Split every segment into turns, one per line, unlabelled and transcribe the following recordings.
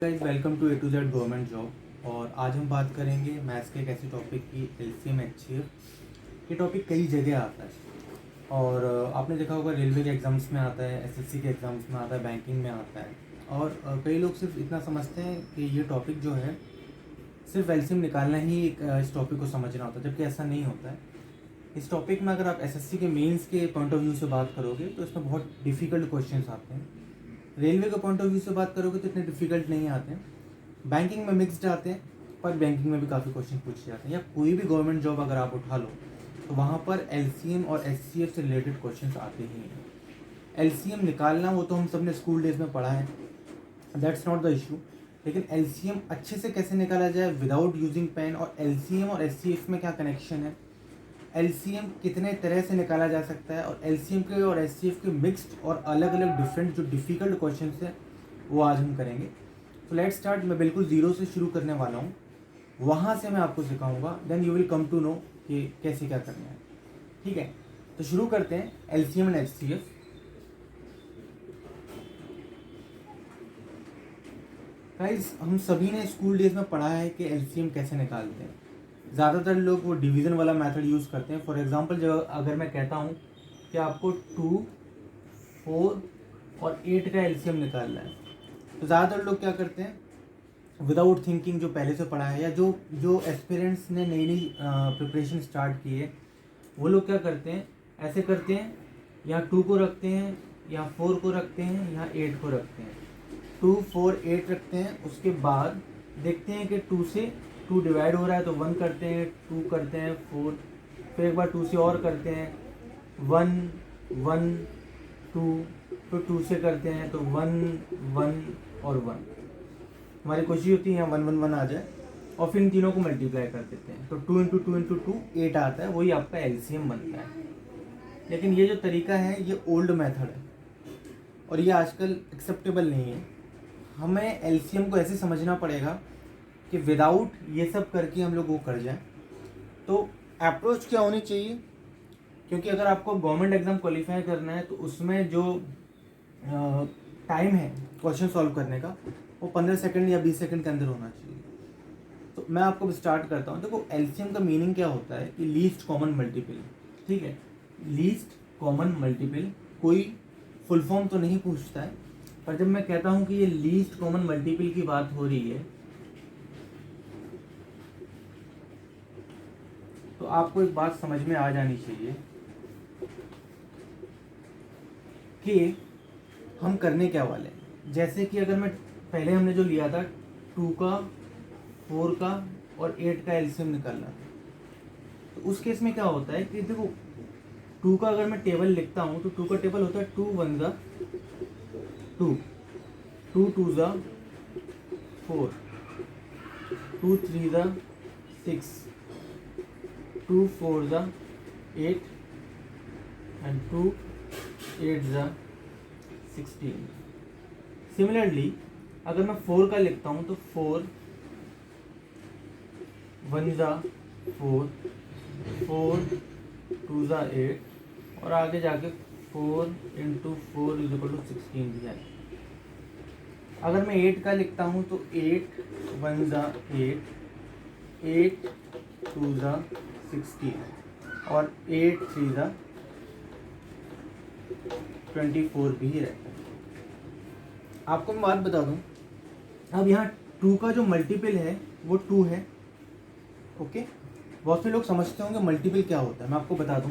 Guys welcome to A to Z government job. और आज हम बात करेंगे मैथ्स के एक ऐसे टॉपिक की एलसीएम एचसीएफ। ये टॉपिक कई जगह आता है और आपने देखा होगा रेलवे के एग्ज़ाम्स में आता है, एसएससी के एग्ज़ाम्स में आता है, बैंकिंग में आता है। और कई लोग सिर्फ इतना समझते हैं कि ये टॉपिक जो है सिर्फ एलसीएम निकालना ही इस टॉपिक को समझना होता है, जबकि ऐसा नहीं होता है। इस टॉपिक में अगर आप एसएससी के मेंस के पॉइंट ऑफ व्यू से बात करोगे तो इसमें बहुत डिफ़िकल्ट क्वेश्चंस आते हैं। रेलवे के पॉइंट ऑफ व्यू से बात करोगे तो इतने डिफिकल्ट नहीं आते हैं। बैंकिंग में मिक्सड आते हैं, पर बैंकिंग में भी काफ़ी क्वेश्चन पूछे जाते हैं। या कोई भी गवर्नमेंट जॉब अगर आप उठा लो तो वहाँ पर एलसीएम और एचसीएफ से रिलेटेड क्वेश्चंस आते ही हैं। एलसीएम निकालना वो तो हम सब ने स्कूल डेज में पढ़ा है, दैट्स नॉट द इशू। लेकिन एलसीएम अच्छे से कैसे निकाला जाए विदाउट यूजिंग पेन, और एलसीएम और एचसीएफ में क्या कनेक्शन है, एलसीएम कितने तरह से निकाला जा सकता है, और एलसीएम के और एचसीएफ के मिक्स्ड और अलग अलग डिफरेंट जो डिफ़िकल्ट क्वेश्चंस हैं वो आज हम करेंगे। तो लेट्स स्टार्ट। मैं बिल्कुल ज़ीरो से शुरू करने वाला हूँ, वहाँ से मैं आपको सिखाऊंगा, then you will come to know कि कैसे क्या करना है। ठीक है, तो शुरू करते हैं एलसीएम एंड एचसीएफ। गाइस हम सभी ने स्कूल डेज में पढ़ा है कि एलसीएम कैसे निकालते हैं। ज़्यादातर लोग वो डिवीज़न वाला मेथड यूज़ करते हैं। फॉर एग्जांपल जब अगर मैं कहता हूँ कि आपको 2, 4 और 8 का एलसीएम निकालना है, तो ज़्यादातर लोग क्या करते हैं विदाउट थिंकिंग, जो पहले से पढ़ा है या जो जो एस्पिरेंट्स ने नई नई प्रिपरेशन स्टार्ट की है, वो लोग क्या करते हैं, ऐसे करते हैं, यहाँ 2 को रखते हैं, यहाँ 4 को रखते हैं, यहाँ 8 को रखते हैं, 2, 4, 8 रखते हैं। उसके बाद देखते हैं कि 2 से 2 डिवाइड हो रहा है तो 1 करते हैं, 2 करते हैं, 4, फिर एक बार 2 से और करते हैं, 1, 1, 2, फिर 2 से करते हैं तो 1, 1 और 1। हमारी कोशिश होती है यहाँ 1, 1, 1 आ जाए, और फिर इन तीनों को मल्टीप्लाई कर देते हैं तो 2 इंटू 2 इंटू 2 8 आता है, वही आपका एलसीएम बनता है। लेकिन ये जो तरीका है ये ओल्ड मेथड है और ये आजकल एक्सेप्टेबल नहीं है। हमें एलसीएम को ऐसे समझना पड़ेगा कि विदाउट ये सब करके हम लोग वो कर जाएं। तो अप्रोच क्या होनी चाहिए, क्योंकि अगर आपको गवर्नमेंट एग्ज़ाम क्वालिफाई करना है तो उसमें जो टाइम है क्वेश्चन सॉल्व करने का वो 15 सेकंड या 20 सेकंड के अंदर होना चाहिए। तो मैं आपको स्टार्ट करता हूँ। देखो एलसीएम का मीनिंग क्या होता है कि लीस्ट कॉमन मल्टीपल। ठीक है, लीस्ट कॉमन मल्टीपल कोई फुल फॉर्म तो नहीं पूछता है, पर जब मैं कहता हूँ कि ये लीस्ट कॉमन मल्टीपल की बात हो रही है तो आपको एक बात समझ में आ जानी चाहिए कि हम करने क्या वाले हैं। जैसे कि अगर मैं पहले हमने जो लिया था 2 का, 4 का और 8 का एलसीएम निकालना था, तो उस केस में क्या होता है कि देखो 2 का अगर मैं टेबल लिखता हूँ तो 2 का टेबल होता है 2 1 ज़ा 2, 2 2 ज़ा 4, 2 3 ज़ा 6, 2 4 ज़ा 8 एंड 2 8 ज़ा 16। सिमिलरली अगर मैं 4 का लिखता हूँ तो 4 1 ज़ा 4, 4 2 ज़ा 8 और आगे जाके 4 इंटू 4 इज इक्वल टू 16 भी है। अगर मैं 8 का लिखता हूँ तो 8 1 ज़ा 8, 8 2 ज़ा 16 और 8 3 ज़ा 24 भी रहता है। आपको मैं बात बता दूं, अब यहाँ 2 का जो मल्टीपल है वो 2 है। ओके, बहुत से लोग समझते होंगे मल्टीपल क्या होता है। मैं आपको बता दूं,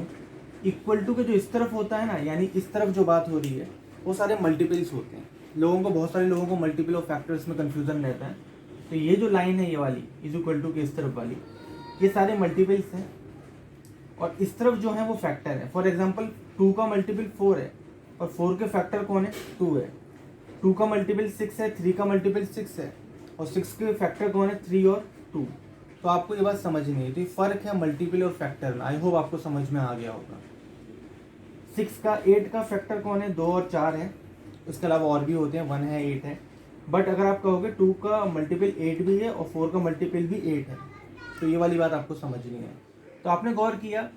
इक्वल टू के जो इस तरफ होता है ना, यानी इस तरफ जो बात हो रही है वो सारे मल्टीपल्स होते हैं। लोगों को, बहुत सारे लोगों को मल्टीपल और फैक्टर्स में कन्फ्यूजन रहता है। तो ये जो लाइन है ये वाली इज इक्वल टू के इस तरफ वाली, ये सारे मल्टीपल्स हैं और इस तरफ जो है वो फैक्टर है। फॉर एग्जाम्पल 2 का मल्टीपल 4 है और 4 के फैक्टर कौन है, 2 है। 2 का मल्टीपल 6 है, 3 का मल्टीपल 6 है और 6 के फैक्टर कौन है, 3 और 2। तो आपको ये बात समझनी है। तो ये फ़र्क है मल्टीपल और फैक्टर में। आई होप आपको समझ में आ गया होगा। 8 का फैक्टर कौन है, 2 और 4 है। इसके अलावा और भी होते हैं, 1 है, 8 है। बट अगर आप कहोगे 2 का मल्टीपल 8 भी है और 4 का मल्टीपल भी 8 है, तो ये वाली बात आपको समझनी है। तो आपने गौर किया,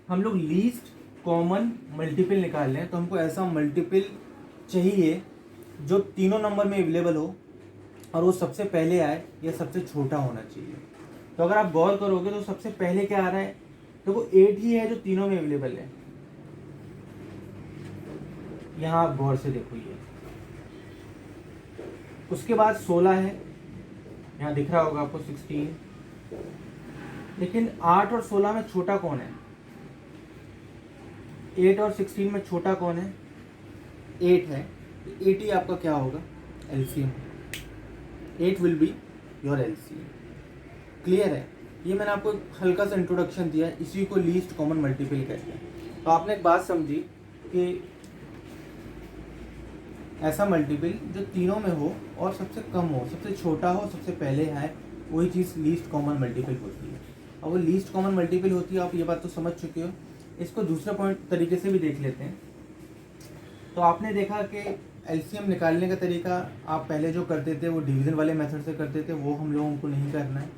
हम लोग लीस्ट कॉमन मल्टीपल निकाल लें तो हमको ऐसा मल्टीपल चाहिए जो तीनों नंबर में अवेलेबल हो और वो सबसे पहले आए या सबसे छोटा होना चाहिए। तो अगर आप गौर करोगे तो सबसे पहले क्या आ रहा है, तो वो 8 ही है जो तीनों में अवेलेबल है। यहाँ आप गौर से देखो, ये उसके बाद 16 है, यहाँ दिख रहा होगा आपको 16। लेकिन 8 और 16 में छोटा कौन है? 8 और 16 में छोटा कौन है? 8 है। 8 ही आपका क्या होगा? LCM. 8 will be your LCM. Clear है? ये मैंने आपको एक हल्का सा इंट्रोडक्शन दिया है, इसी को लीस्ट कॉमन मल्टीपल कहते हैं। तो आपने एक बात समझी कि ऐसा मल्टीपल जो तीनों में हो और सबसे कम हो, सबसे छोटा हो, सबसे पहले है, वही चीज़ लीस्ट कॉमन मल्टीपल होती है। और वो लीस्ट कॉमन मल्टीपल होती है, आप ये बात तो समझ चुके हो। इसको दूसरे पॉइंट तरीके से भी देख लेते हैं। तो आपने देखा कि एलसीएम निकालने का तरीका आप पहले जो करते थे वो डिवीज़न वाले मेथड से करते थे, वो हम लोगों को नहीं करना है।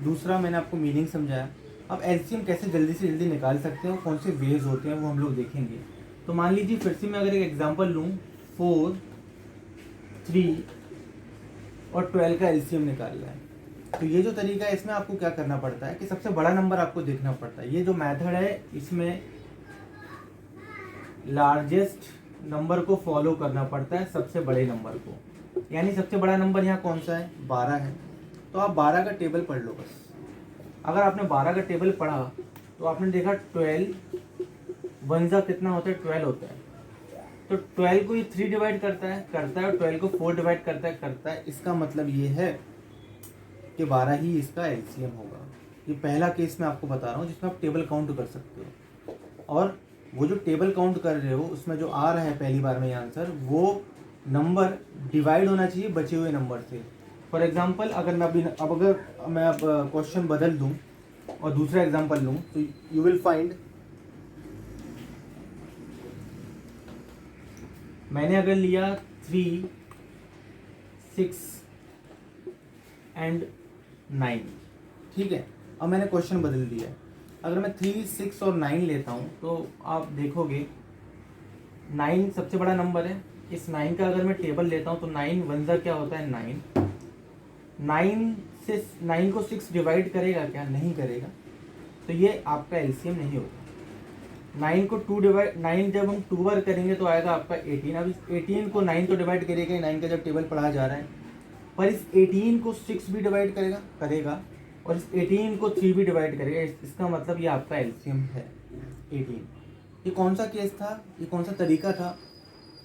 दूसरा, मैंने आपको मीनिंग समझाया। अब एलसीएम कैसे जल्दी से जल्दी निकाल सकते हैं, कौन से वेज होते हैं, वो हम लोग देखेंगे। तो मान लीजिए फिर से मैं अगर एक एग्जांपल लूँ, 4, 3 और 12 का एलसीएम निकालना है। तो ये जो तरीका है, इसमें आपको क्या करना पड़ता है कि सबसे बड़ा नंबर आपको देखना पड़ता है। ये जो मेथड है, इसमें लार्जेस्ट नंबर को फॉलो करना पड़ता है, सबसे बड़े नंबर को। यानी सबसे बड़ा नंबर यहाँ कौन सा है? 12 है। तो आप 12 का टेबल पढ़ लो बस। अगर आपने 12 का टेबल पढ़ा तो आपने देखा 12 वन जा कितना होता है? 12 होता है। तो 12 को ये 3 डिवाइड करता है और 12 को 4 डिवाइड करता है। इसका मतलब ये है कि 12 ही इसका एलसीएम होगा। ये पहला केस मैं आपको बता रहा हूँ जिसमें आप टेबल काउंट कर सकते हो। और वो जो टेबल काउंट कर रहे हो उसमें जो आ रहा है पहली बार में ये आंसर, वो नंबर डिवाइड होना चाहिए बचे हुए नंबर से। फॉर एग्जांपल, अगर मैं अब क्वेश्चन बदल दूं और दूसरा एग्जांपल लूं, तो यू विल फाइंड, मैंने अगर लिया 3, 6 एंड 9, ठीक है। अब मैंने क्वेश्चन बदल दिया है। अगर मैं 3, 6 और 9 लेता हूँ तो आप देखोगे 9 सबसे बड़ा नंबर है। इस 9 का अगर मैं टेबल लेता हूँ तो 9 वन जा क्या होता है? 9। 9 से 9 को 6 डिवाइड करेगा क्या? नहीं करेगा। तो ये आपका एलसीएम नहीं होगा। 9 को 2 डिवाइड, 9 जब हम 2 बार करेंगे तो आएगा आपका 18। अब इस 18 को 9 तो डिवाइड करेगा, 9 का जब टेबल पढ़ा जा रहा है, पर इस 18 को 6 भी डिवाइड करेगा और इस 18 को 3 भी डिवाइड करेगा। इसका मतलब ये आपका एलसीएम है 18। ये कौन सा केस था? ये कौन सा तरीका था?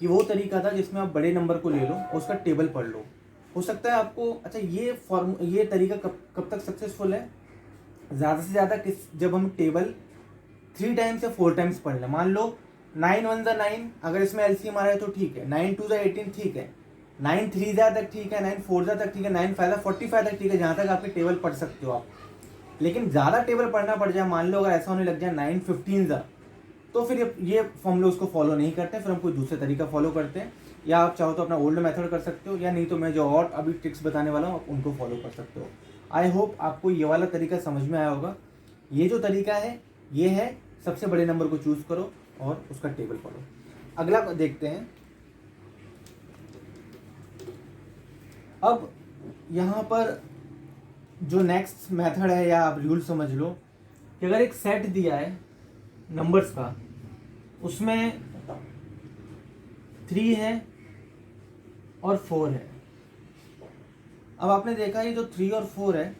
ये वो तरीका था जिसमें आप बड़े नंबर को ले लो और उसका टेबल पढ़ लो। हो सकता है आपको, अच्छा ये तरीका कब तक सक्सेसफुल है? ज़्यादा से ज़्यादा जब हम टेबल 3 टाइम्स या 4 टाइम्स पढ़ लें। मान लो 9 वन जा 9, अगर इसमें एलसीएम आ रहा है तो ठीक है। 9 टू जा 18, ठीक है। 9 3 जा तक ठीक है, 9 4 जा तक ठीक है, 9 5 जा 45 तक ठीक है, जहाँ तक आपके टेबल पढ़ सकते हो आप। लेकिन ज़्यादा टेबल पढ़ना पड़ जाए, मान लो अगर ऐसा होने लग जाए 9 15 जा, तो फिर ये हम लोग उसको फॉलो नहीं करते, फिर हम कोई दूसरे तरीका फॉलो करते हैं। या आप चाहो तो अपना ओल्ड मेथड कर सकते हो, या नहीं तो मैं जो और अभी ट्रिक्स बताने वाला हूँ आप उनको फॉलो कर सकते हो। आई होप आपको ये वाला तरीका समझ में आया होगा। ये जो तरीका है ये है सबसे बड़े नंबर को चूज करो और उसका टेबल पढ़ो। अगला देखते हैं। अब यहाँ पर जो नेक्स्ट मेथड है, या आप रूल समझ लो कि अगर एक सेट दिया है नंबर्स का, उसमें 3 है और 4 है। अब आपने देखा ये जो 3 और 4 है,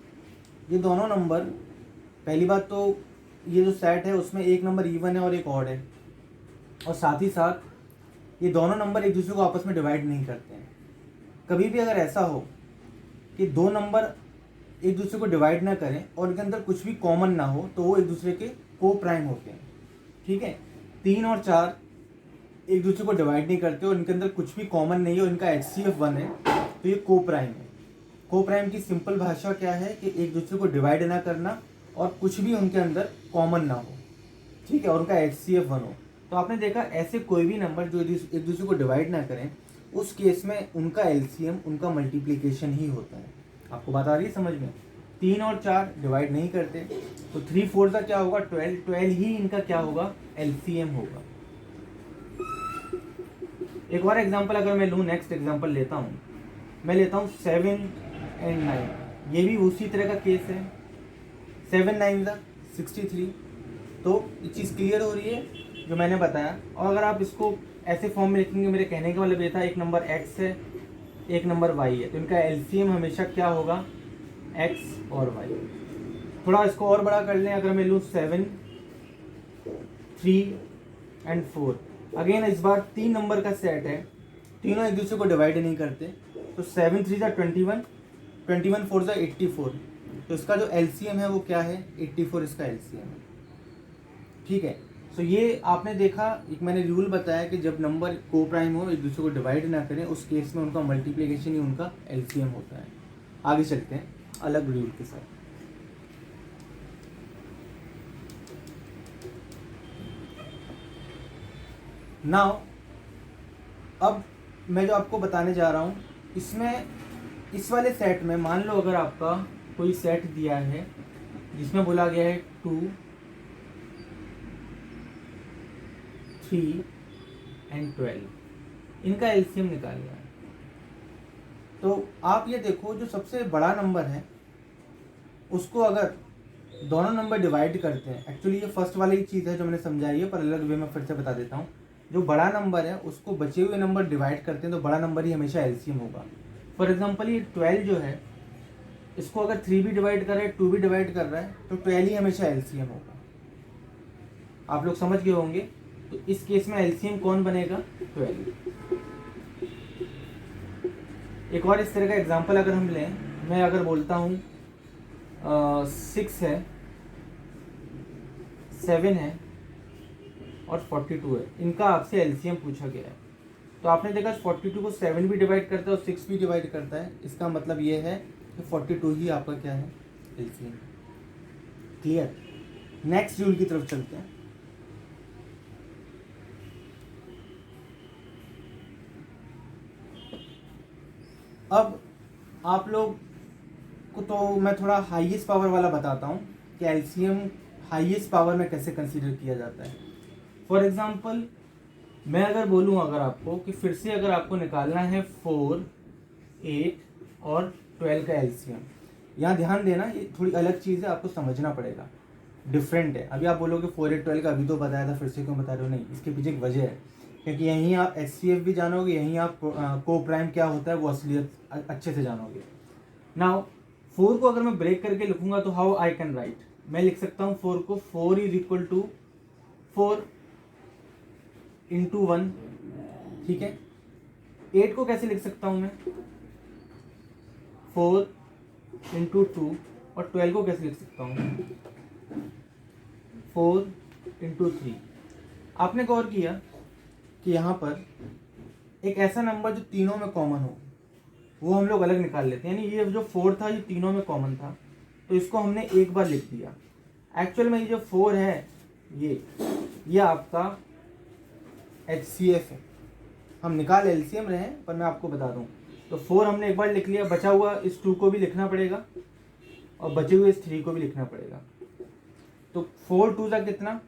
ये दोनों नंबर, पहली बात तो ये जो सेट है उसमें एक नंबर इवन है और एक ऑड है, और साथ ही साथ ये दोनों नंबर एक दूसरे को आपस में डिवाइड नहीं करते हैं। कभी भी अगर ऐसा हो कि दो नंबर एक दूसरे को डिवाइड ना करें और इनके अंदर कुछ भी कॉमन ना हो, तो वो एक दूसरे के को प्राइम होते हैं, ठीक है। 3 और 4 एक दूसरे को डिवाइड नहीं करते और इनके अंदर कुछ भी कॉमन नहीं है और इनका HCF 1 है, तो ये को प्राइम है। को प्राइम की सिंपल भाषा क्या है कि एक दूसरे को डिवाइड ना करना और कुछ भी उनके अंदर कॉमन ना हो, ठीक है, और उनका HCF 1 हो। तो आपने देखा ऐसे कोई भी नंबर जो एक दूसरे को डिवाइड ना करें, उस केस में उनका एलसीएम, उनका मल्टीप्लिकेशन ही होता है। आपको बात आ रही है समझ में? 3 और 4 डिवाइड नहीं करते, तो 3 4 का क्या होगा? 12 ही इनका क्या होगा? एलसीएम होगा। एक और एग्जांपल अगर मैं लूँ, नेक्स्ट एग्जांपल लेता हूँ। मैं लेता हूँ 7 and 9, ये भी उसी तरह का केस है। 7 9 63। तो ये चीज़ क्लियर हो रही है जो मैंने बताया। और अगर आप इसको ऐसे फॉर्म में लिखेंगे, मेरे कहने का मतलब ये था, एक नंबर x है, एक नंबर y है, तो इनका एलसीएम हमेशा क्या होगा, x और y। थोड़ा इसको और बड़ा कर लें, अगर मैं लूँ 7 3 and 4, अगेन इस बार 3 नंबर का सेट है, तीनों एक दूसरे को डिवाइड नहीं करते, तो 7 3 21, 21 4 84, तो इसका जो एलसीएम है वो क्या है, 84 इसका एलसीएम है। ठीक है, सो ये आपने देखा, एक मैंने रूल बताया कि जब नंबर को प्राइम हो, एक दूसरे को डिवाइड ना करें, उस केस में उनका मल्टीप्लिकेशन ही उनका एलसीएम होता है। आगे चलते हैं अलग रूल के साथ। नाउ अब मैं जो आपको बताने जा रहा हूँ, इसमें इस वाले सेट में मान लो अगर आपका कोई सेट दिया है जिसमें बोला गया है 2 3 and 12, इनका एलसीएम निकालना है। तो आप ये देखो, जो सबसे बड़ा नंबर है उसको अगर दोनों नंबर डिवाइड करते हैं, एक्चुअली ये फर्स्ट वाली ही चीज़ है जो मैंने समझाई है, पर अलग वे में फिर से बता देता हूँ। जो बड़ा नंबर है उसको बचे हुए नंबर डिवाइड करते हैं तो बड़ा नंबर ही हमेशा एलसीएम होगा। फॉर एग्जांपल ये 12 जो है, इसको अगर 3 भी डिवाइड कर रहा है, 2 भी डिवाइड कर रहा है, तो 12 ही हमेशा एलसीएम होगा। आप लोग समझ गए होंगे। तो इस केस में एलसीएम कौन बनेगा, 12। एक और इस तरह का एग्जांपल अगर हम लें, मैं अगर बोलता हूँ 6 है, 7 है और 42 है, इनका आपसे एलसीएम पूछा गया है। तो आपने देखा 42 को 7 भी डिवाइड करता है और 6 भी डिवाइड करता है, इसका मतलब ये है कि 42 ही आपका क्या है, एलसीएम। क्लियर। नेक्स्ट रूल की तरफ चलते हैं। अब आप लोग को तो मैं थोड़ा हाईएस्ट पावर वाला बताता हूँ कि एलसीएम हाईएस्ट पावर में कैसे कंसीडर किया जाता है। फॉर एग्जांपल मैं अगर बोलूँ अगर आपको कि फिर से अगर आपको निकालना है 4 8 और 12 का एलसीएम, यहाँ ध्यान देना, ये थोड़ी अलग चीज़ है, आपको समझना पड़ेगा, डिफरेंट है। अभी आप बोलोगे 4 8 12 का अभी तो बताया था, फिर से क्यों बता रहे हो? नहीं, इसके पीछे एक वजह है, क्योंकि यहीं आप एचसीएफ भी जानोगे, यहीं आप को प्राइम क्या होता है वो असलियत अच्छे से जानोगे। नाउ 4 को अगर मैं ब्रेक करके लिखूंगा तो हाउ आई कैन राइट, मैं लिख सकता हूँ 4 को 4 इज इक्वल टू 4 इंटू 1। ठीक है। 8 को कैसे लिख सकता हूँ मैं, 4 इंटू 2। और 12 को कैसे लिख सकता हूँ, 4 इंटू 3। आपने गौर किया कि यहाँ पर एक ऐसा नंबर जो तीनों में कॉमन हो वो हम लोग अलग निकाल लेते हैं, यानी ये जो 4 था ये तीनों में कॉमन था, तो इसको हमने एक बार लिख दिया। एक्चुअल में ये जो 4 है ये आपका HCF है। हम निकाल एलसीएम रहे हैं, पर मैं आपको बता दूं, तो 4 हमने एक बार लिख लिया, बचा हुआ इस 2 को भी लिखना पड़ेगा और बचे हुए इस 3 को भी लिखना पड़ेगा। तो 4 2 का कितना,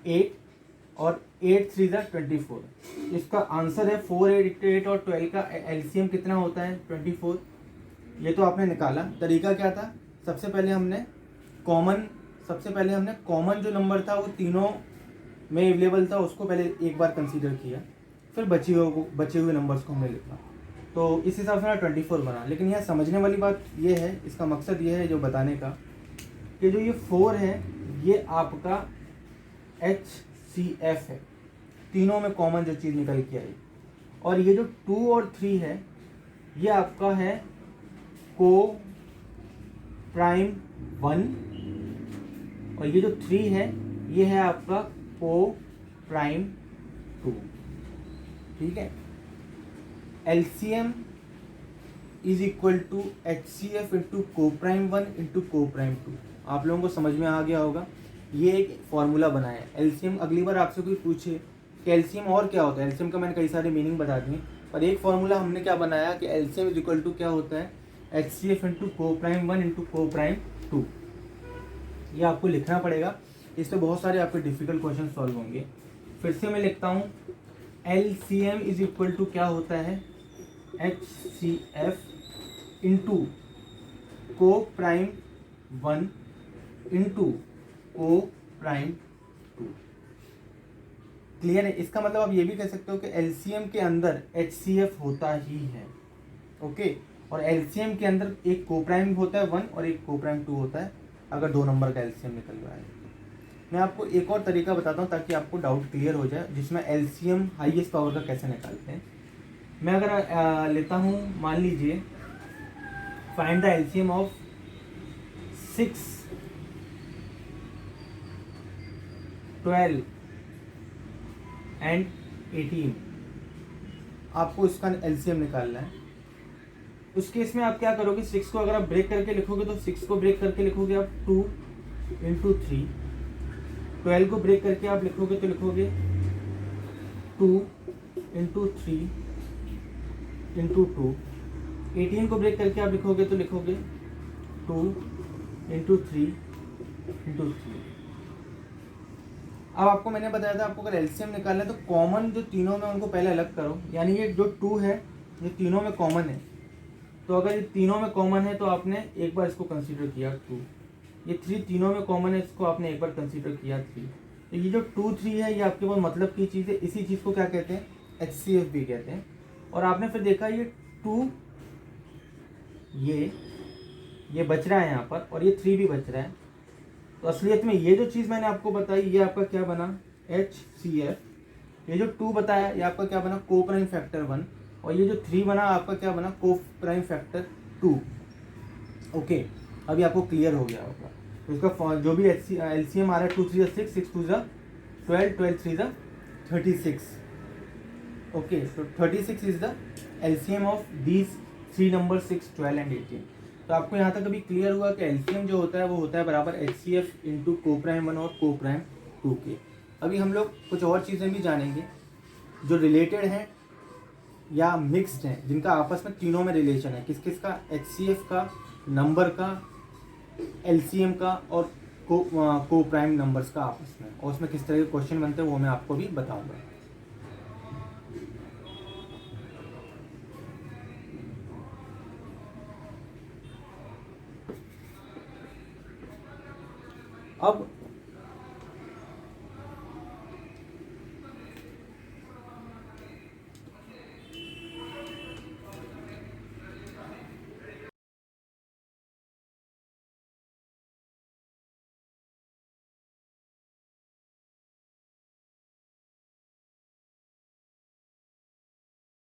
8 और 8 3 24। इसका आंसर है 4 8 8 और 12 का एलसीएम कितना होता है, 24। ये तो आपने निकाला। तरीका क्या था, सबसे पहले हमने कॉमन जो नंबर था वो तीनों में अवेलेबल था, उसको पहले एक बार कंसीडर किया, फिर बचे हुए नंबर्स को हमने लिखा, तो इस हिसाब से 24 बना। लेकिन यहाँ समझने वाली बात ये है, इसका मकसद ये है जो बताने का, कि जो ये 4 है ये आपका HCF है, तीनों में कॉमन जो चीज़ निकल के आई। और ये जो 2 और 3 है ये आपका है को प्राइम 1, और ये जो 3 है ये है आपका को प्राइम 2। ठीक है। LCM is equal to HCF into coprime 1 into coprime 2। आप लोगों को समझ में आ गया होगा, ये एक फॉर्मूला बनाया है। एलसीएम अगली बार आपसे कोई पूछे कि एलसीएम और क्या होता है, एलसीएम का मैंने कई सारे मीनिंग बता दिए, पर एक फॉर्मूला हमने क्या बनाया कि एलसीएम इज इक्वल टू क्या होता है, HCF into coprime 1 into coprime 2। ये आपको लिखना पड़ेगा, इससे बहुत सारे आपके डिफिकल्ट क्वेश्चन सॉल्व होंगे। फिर से मैं लिखता हूँ, LCM इज इक्वल टू क्या होता है, HCF into coprime 1 into coprime 2। Clear है? इसका मतलब आप ये भी कह सकते हो कि एलसीएम के अंदर HCF होता ही है। ओके, और एलसीएम के अंदर एक को प्राइम होता है 1 और एक को प्राइम 2 होता है, अगर 2 नंबर का एलसीएम निकल रहा है। मैं आपको एक और तरीका बताता हूँ ताकि आपको डाउट क्लियर हो जाए, जिसमें एलसीएम हाईएस्ट पावर का कैसे निकालते हैं। मैं अगर लेता हूँ, मान लीजिए find the LCM of 6, 12 and 18, आपको इसका एलसीएम निकालना है। उस केस में आप क्या करोगे, 6 को अगर आप ब्रेक करके लिखोगे तो 6 को ब्रेक करके लिखोगे आप 2 इंटू 3, 12 को ब्रेक करके आप लिखोगे तो लिखोगे 2 इंटू 3 इंटू 2, 18 को ब्रेक करके आप लिखोगे तो लिखोगे 2 इंटू 3 इंटू 3। अब आपको मैंने बताया था, आपको अगर एलसीएम निकालना है तो कॉमन जो तीनों में उनको पहले अलग करो, यानी ये जो 2 है ये तीनों में कॉमन है, तो अगर ये तीनों में कॉमन है तो आपने एक बार इसको कंसीडर किया 2, ये 3 तीनों में कॉमन है, इसको आपने एक बार कंसीडर किया 3। तो ये जो 2, 3 है ये आपके बहुत मतलब की चीज़ है, इसी चीज़ को क्या कहते हैं, HCF भी कहते हैं। और आपने फिर देखा ये 2, ये बच रहा है यहाँ पर, और ये 3 भी बच रहा है, तो असलियत में ये जो चीज़ मैंने आपको बताई ये आपका क्या बना, HCF। ये जो 2 बताया ये आपका क्या बना, को प्राइम फैक्टर 1, और ये जो 3 बना आपका क्या बना, को प्राइम फैक्टर 2। ओके, अभी आपको क्लियर हो गया होगा। तो इसका जो भी एलसीएम आ रहा है 2 3 6, 6 2 12, 12 3 36। ओके, तो 36 is the LCM of these 3 number 6, 12 and 18। तो आपको यहाँ तक अभी क्लियर हुआ कि एलसीएम जो होता है वो होता है बराबर HCF इंटू को प्राइम 1 और को प्राइम 2 के। अभी हम लोग कुछ और चीज़ें भी जानेंगे जो रिलेटेड हैं या मिक्स्ड हैं, जिनका आपस में तीनों में रिलेशन है। किस किस का, HCF का, नंबर का, एलसीएम का, और को प्राइम नंबर्स का आपस में, और उसमें किस तरह के क्वेश्चन बनते हैं वो मैं आपको भी बताऊंगा। अब